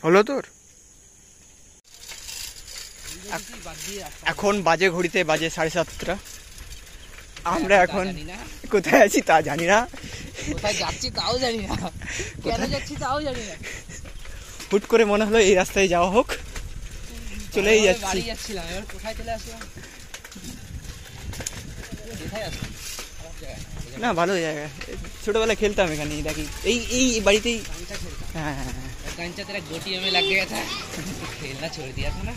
হলো তোর? এখন বাজে ঘড়িতে বাজে 7:30। আমরা এখন কোথায় আছি তা জানি না, কোথায় যাচ্ছি তাও জানি না, কেন যাচ্ছি তাও জানি না। হুট করে মনে হলো এই রাস্তায় যাওয়া হোক, চলেই যাচ্ছি। বাড়ি যাচ্ছিলাম, এবার কোথায় চলে আসলাম? কোথায় আসলাম? না ভালো জায়গা, ছোটবেলায় খেলতাম এখানে, দেখি এই এই বাড়িতেই। হ্যাঁ হ্যাঁ হ্যাঁ, कंचा तेरा गोटी में लग गया था, खेलना छोड़ दिया था ना।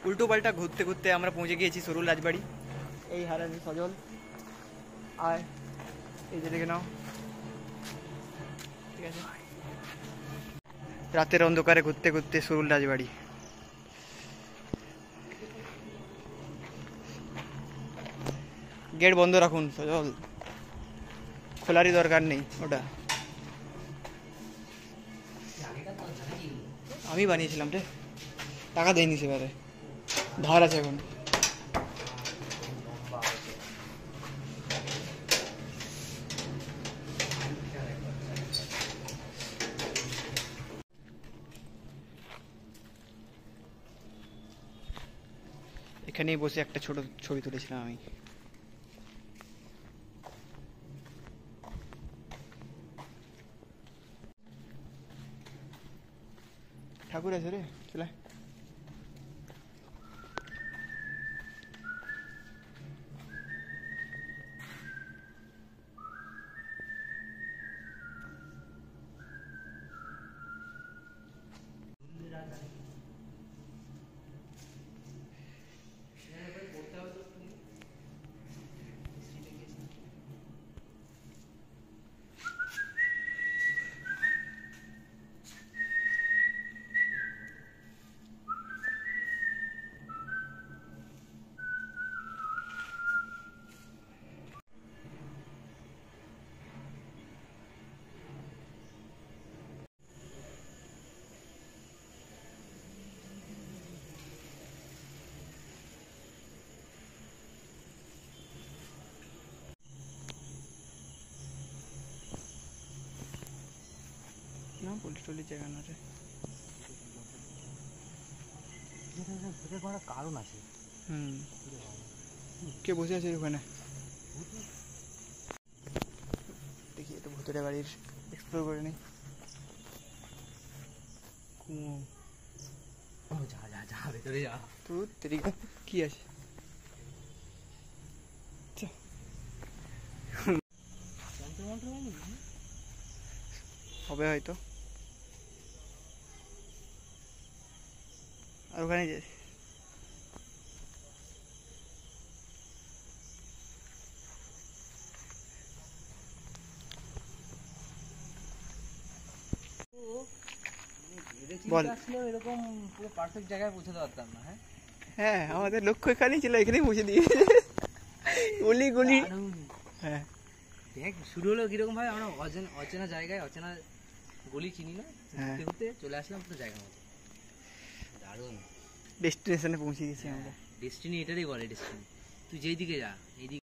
উল্টো পাল্টা ঘুরতে ঘুরতে আমরা পৌঁছে গিয়েছি সরুল রাজবাড়ি। এই হারানি সজল, আর এই যে দেখে নাও, ঠিক আছে। রাতের অন্ধকারে ঘুরতে ঘুরতে সরুল রাজবাড়ি। গেট বন্ধ রাখুন সজল, খোলারই দরকার নেই ওটা, আমি বানিয়েছিলাম রে, টাকা দেয়নি সেবারে, ধার আছে এখন। এখানেই বসে একটা ছোট ছবি তুলেছিলাম আমি। ঠাকুর আছে রে, চলে না, পুলিশ টুলিশ জায়গা না রে, কারণ আছে। কে বসে আছে ওখানে? দেখি একটু ভুতুরে বাড়ির এক্সপ্লোর করে নিই। যা যা যা, ভেতরে যা। তো তেরিকা কি আছে? হবে হয়তো, আর ওখানে যাই। বল। এরকম পুরো পারফেক্ট জায়গায় পৌঁছাতে পারতাম না। হ্যাঁ হ্যাঁ, আমাদের লক্ষ্য এখানেই ছিল, এখানেই পৌঁছে দিয়েছে গলি গলি। হ্যাঁ দেখ শুরু হলো কিরকম ভাবে, আমরা অচেনা জায়গায় অচেনা গলি চিনি না, ঘুরতে ঘুরতে চলে আসলাম পুরো জায়গা মতো। দারুণ ডেস্টিনেশনে পৌঁছে গেছি আমরা। ডেস্টিনি এটারই বলে, ডেস্টিনি। তুই যেই দিকে যা, এই